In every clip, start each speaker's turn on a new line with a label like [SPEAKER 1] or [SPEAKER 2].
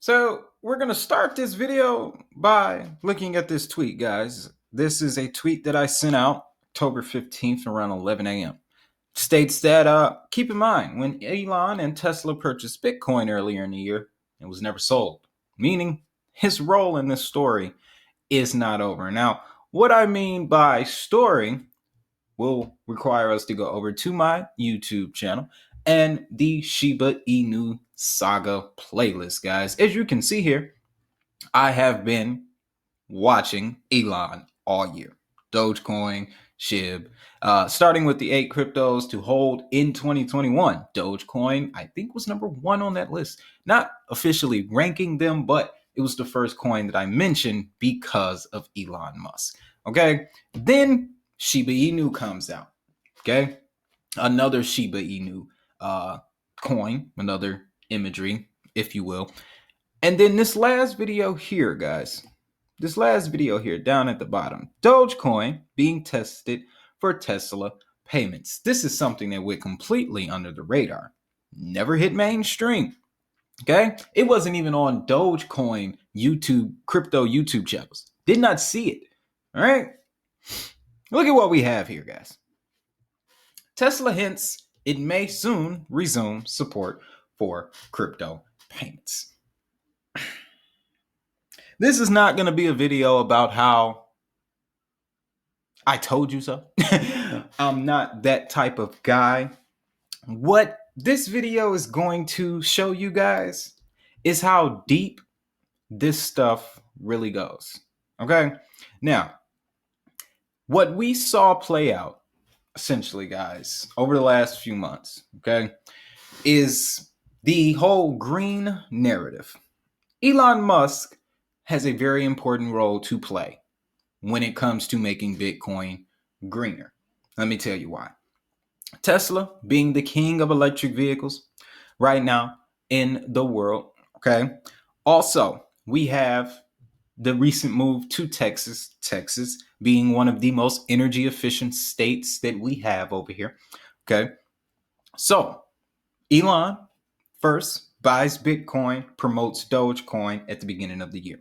[SPEAKER 1] So we're going to start this video by looking at this tweet, guys. This is a tweet that I sent out October 15th around 11 a.m. States that, keep in mind, when Elon and Tesla purchased Bitcoin earlier in the year, it was never sold, meaning his role in this story is not over. Now, what I mean by story will require us to go over to my YouTube channel and the Shiba Inu Saga playlist, guys. As you can see here, I have been watching Elon all year. Dogecoin, SHIB, starting with the 8 cryptos to hold in 2021. Dogecoin, I think, was number 1 on that list. Not officially ranking them, but it was the first coin that I mentioned because of Elon Musk. Okay, then Shiba Inu comes out. Okay, another Shiba Inu coin, another imagery, if you will. And then this last video here, guys, this last video here down at the bottom, Dogecoin being tested for Tesla payments. This is something that went completely under the radar. Never hit mainstream. Okay, it wasn't even on Dogecoin YouTube, crypto YouTube channels. Did not see it. All right, look at what we have here, guys. Tesla hints it may soon resume support for crypto payments. This is not going to be a video about how I told you so. I'm not that type of guy. What this video is going to show you guys is how deep this stuff really goes. Okay? Now, what we saw play out, essentially, guys, over the last few months, okay, is the whole green narrative. Elon Musk has a very important role to play when it comes to making Bitcoin greener. Let me tell you why. Tesla, being the king of electric vehicles right now in the world, okay? Also, we have the recent move to Texas, Texas being one of the most energy efficient states that we have over here, okay? So, Elon first buys Bitcoin, promotes Dogecoin at the beginning of the year.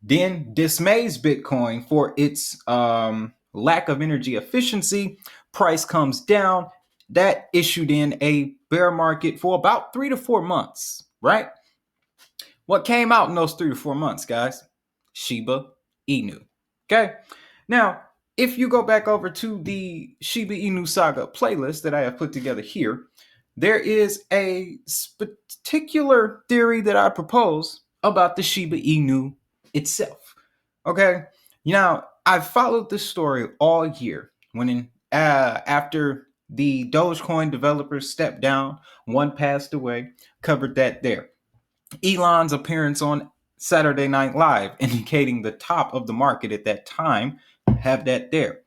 [SPEAKER 1] Then dismays Bitcoin for its lack of energy efficiency. Price comes down. That issued in a bear market for about 3 to 4 months, right? What came out in those 3 to 4 months, guys? Shiba Inu. Okay. Now, if you go back over to the Shiba Inu Saga playlist that I have put together here, there is a particular theory that I propose about the Shiba Inu itself. Okay. Now, I've followed this story all year. When after the Dogecoin developers stepped down, one passed away, covered that there. Elon's appearance on Saturday Night Live, indicating the top of the market at that time, have that there.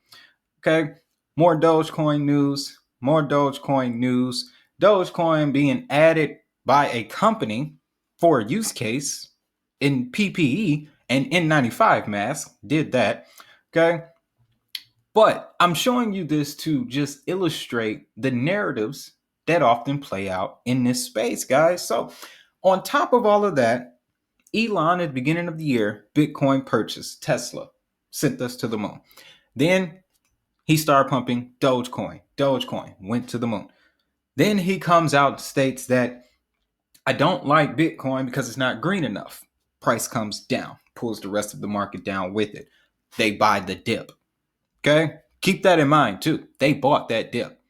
[SPEAKER 1] Okay. More Dogecoin news, more Dogecoin news. Dogecoin being added by a company for a use case in PPE and N95 mask, did that. Okay. But I'm showing you this to just illustrate the narratives that often play out in this space, guys. So on top of all of that, Elon at the beginning of the year, Bitcoin purchase, Tesla, sent us to the moon. Then he started pumping Dogecoin. Dogecoin went to the moon. Then he comes out and states that I don't like Bitcoin because it's not green enough. Price comes down, pulls the rest of the market down with it. They buy the dip. Okay? Keep that in mind too. They bought that dip.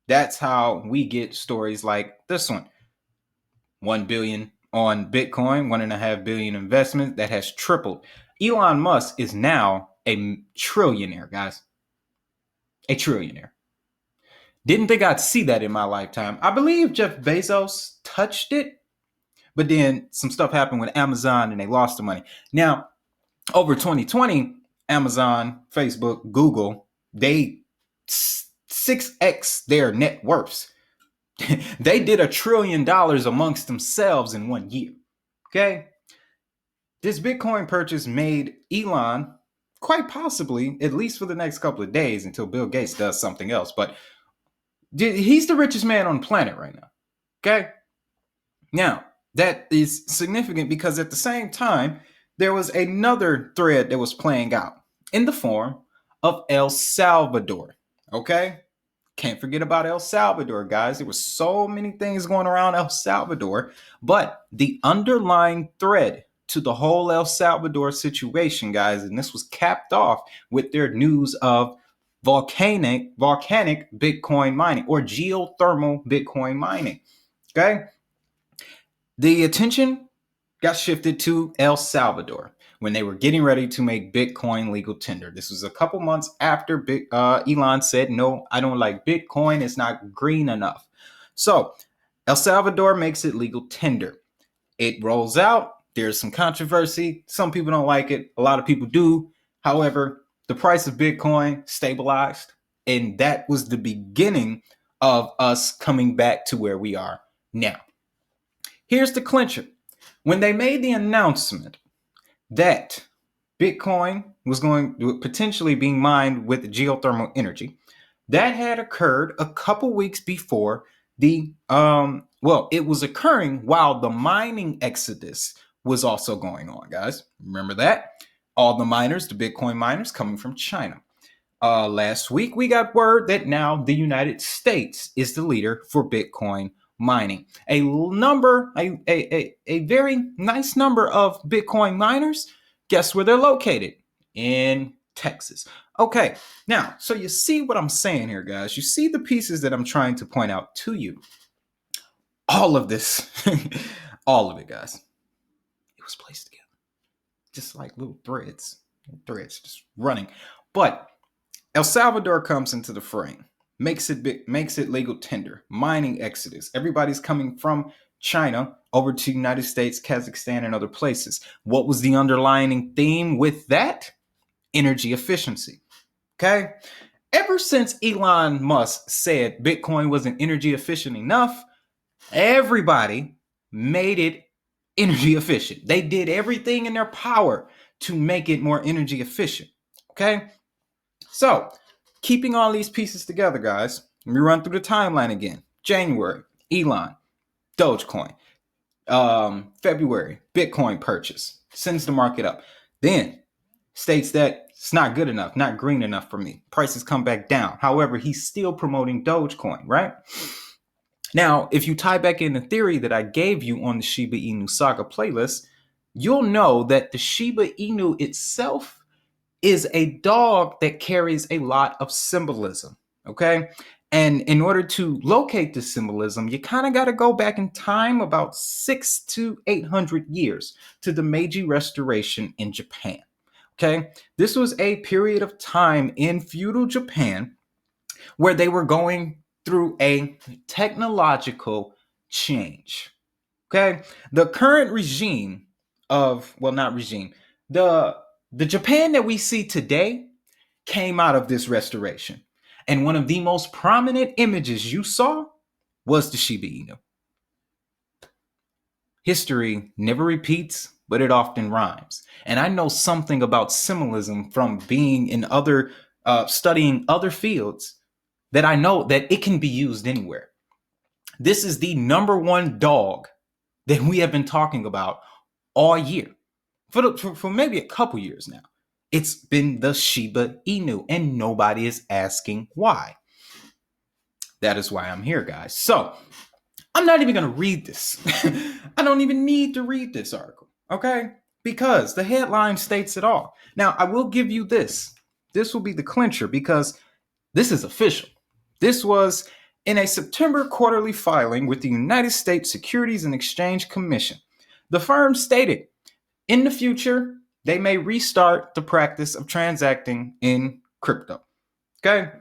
[SPEAKER 1] That's how we get stories like this one. 1 billion on Bitcoin, 1.5 billion investment that has tripled. Elon Musk is now a trillionaire, guys. A trillionaire. Didn't think I'd see that in my lifetime. I believe Jeff Bezos touched it, but then some stuff happened with Amazon and they lost the money. Now, over 2020, Amazon, Facebook, Google, they 6x their net worths. They did $1 trillion amongst themselves in 1 year. Okay? This Bitcoin purchase made Elon quite possibly, at least for the next couple of days until Bill Gates does something else, but he's the richest man on the planet right now. Okay? Now, That is significant because at the same time, there was another thread that was playing out in the form of El Salvador. Okay? Can't forget about El Salvador, guys. There were so many things going around El Salvador, but the underlying thread to the whole El Salvador situation, guys, and this was capped off with their news of volcanic Bitcoin mining or geothermal Bitcoin mining. Okay? The attention got shifted to El Salvador when they were getting ready to make Bitcoin legal tender. This was a couple months after Elon said, no, I don't like Bitcoin. It's not green enough. So El Salvador makes it legal tender. It rolls out. There's some controversy. Some people don't like it. A lot of people do. However, the price of Bitcoin stabilized. And that was the beginning of us coming back to where we are now. Here's the clincher. When they made the announcement that Bitcoin was going to potentially being mined with geothermal energy, that had occurred a couple weeks before it was occurring while the mining exodus was also going on, guys. Remember that? All the miners, the Bitcoin miners coming from China. Last week, we got word that now the United States is the leader for Bitcoin mining. A very nice number of Bitcoin miners. Guess where they're located? In Texas. Okay, now, so you see what I'm saying here, guys. You see the pieces that I'm trying to point out to you. All of this, all of it, guys. It was placed together. Just like little threads just running. But El Salvador comes into the frame, makes it legal tender, mining exodus. Everybody's coming from China over to United States, Kazakhstan, and other places. What was the underlying theme with that? Energy efficiency. Okay? Ever since Elon Musk said Bitcoin wasn't energy efficient enough, everybody made it energy efficient. They did everything in their power to make it more energy efficient. Okay? So, keeping all these pieces together, guys, let me run through the timeline again. January, Elon, Dogecoin. February, Bitcoin purchase, sends the market up. Then states that it's not good enough, not green enough for me. Prices come back down. However, he's still promoting Dogecoin, right? Now, if you tie back in the theory that I gave you on the Shiba Inu Saga playlist, you'll know that the Shiba Inu itself is a dog that carries a lot of symbolism, okay? And in order to locate the symbolism, you kind of got to go back in time about 600 to 800 years to the Meiji Restoration in Japan, okay? This was a period of time in feudal Japan where they were going through a technological change, okay? The current regime the Japan that we see today came out of this restoration. And one of the most prominent images you saw was the Shiba Inu. History never repeats, but it often rhymes. And I know something about symbolism from being in studying other fields that I know that it can be used anywhere. This is the number one dog that we have been talking about all year. For maybe a couple years now. It's been the Shiba Inu, and nobody is asking why. That is why I'm here, guys. So, I'm not even going to read this. I don't even need to read this article, okay? Because the headline states it all. Now, I will give you this. This will be the clincher because this is official. This was in a September quarterly filing with the United States Securities and Exchange Commission. The firm stated, in the future, they may restart the practice of transacting in crypto. Okay?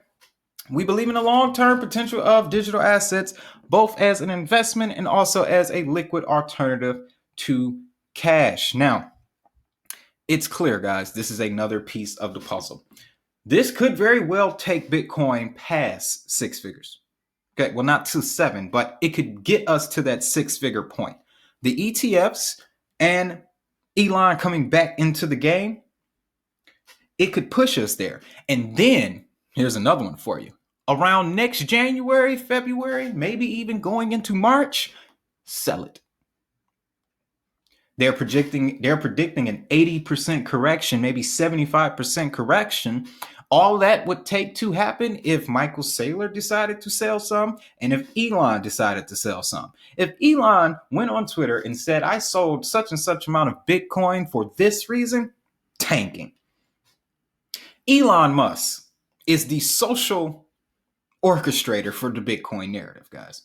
[SPEAKER 1] We believe in the long-term potential of digital assets, both as an investment and also as a liquid alternative to cash. Now, it's clear, guys, this is another piece of the puzzle. This could very well take Bitcoin past six figures. Okay, well, not to seven, but it could get us to that six-figure point. The ETFs and Elon coming back into the game, it could push us there. And then here's another one for you. Around next January, February, maybe even going into March, sell it. They're predicting an 80% correction, maybe 75% correction. All that would take to happen if Michael Saylor decided to sell some and if Elon decided to sell some. If Elon went on Twitter and said, I sold such and such amount of Bitcoin for this reason, tanking. Elon Musk is the social orchestrator for the Bitcoin narrative, guys.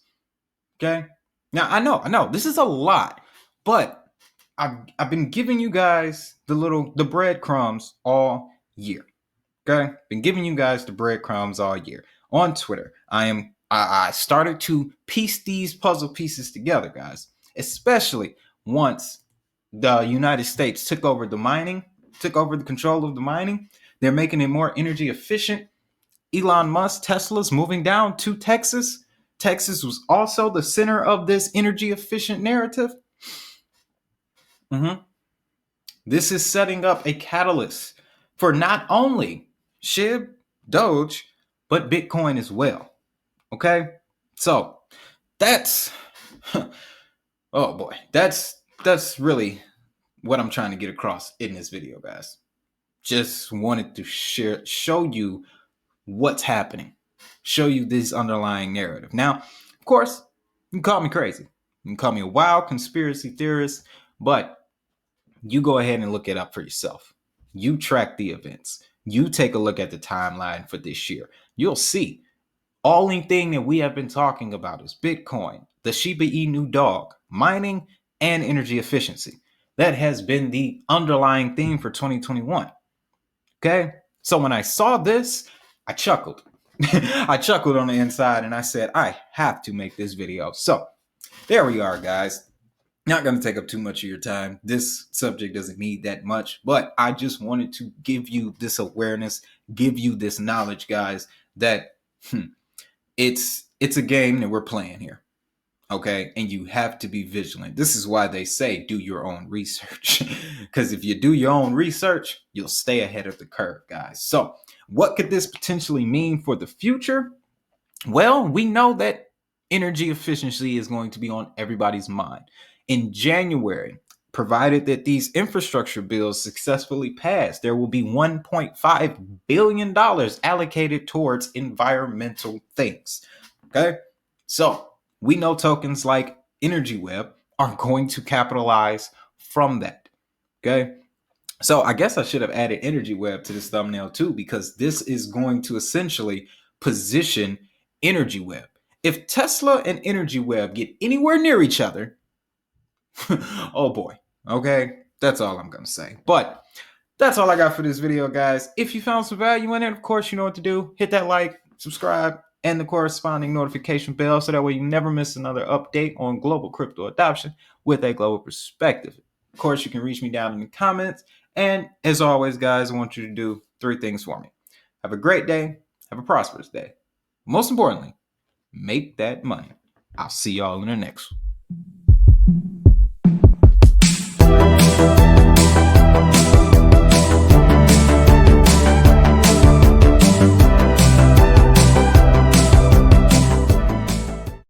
[SPEAKER 1] Okay? Now, I know, this is a lot, but I've been giving you guys the breadcrumbs all year. Okay? Been giving you guys the breadcrumbs all year. On Twitter, I started to piece these puzzle pieces together, guys. Especially once the United States took over the control of the mining. They're making it more energy efficient. Elon Musk, Tesla's moving down to Texas. Texas was also the center of this energy efficient narrative. This is setting up a catalyst for not only SHIB, Doge, but Bitcoin as well. Okay? So that's oh boy, that's really what I'm trying to get across in this video, guys. Just wanted to show you what's happening, show you this underlying narrative. Now, of course, you can call me crazy. You can call me a wild conspiracy theorist, but you go ahead and look it up for yourself. You track the events. You take a look at the timeline for this year. You'll see only thing that we have been talking about is Bitcoin, the Shiba Inu dog, mining, and energy efficiency. That has been the underlying theme for 2021. Okay? So when I saw this, I chuckled. I chuckled on the inside and I said, I have to make this video. So there we are, guys. Not going to take up too much of your time. This subject doesn't need that much, but I just wanted to give you this awareness, give you this knowledge, guys, that it's a game that we're playing here. Okay, and you have to be vigilant. This is why they say do your own research. Because if you do your own research, you'll stay ahead of the curve, guys. So what could this potentially mean for the future? Well, we know that energy efficiency is going to be on everybody's mind. In January, provided that these infrastructure bills successfully pass, there will be $1.5 billion allocated towards environmental things. Okay, so we know tokens like Energy Web are going to capitalize from that. Okay, so I guess I should have added Energy Web to this thumbnail too, because this is going to essentially position Energy Web. If Tesla and Energy Web get anywhere near each other, oh boy. Okay, that's all I'm gonna say. But that's all I got for this video, guys. If you found some value in it, of course, you know what to do. Hit that like, subscribe, and the corresponding notification bell so that way you never miss another update on global crypto adoption with a global perspective. Of course, you can reach me down in the comments. And as always, guys, I want you to do 3 things for me. Have a great day. Have a prosperous day. Most importantly, make that money. I'll see y'all in the next one.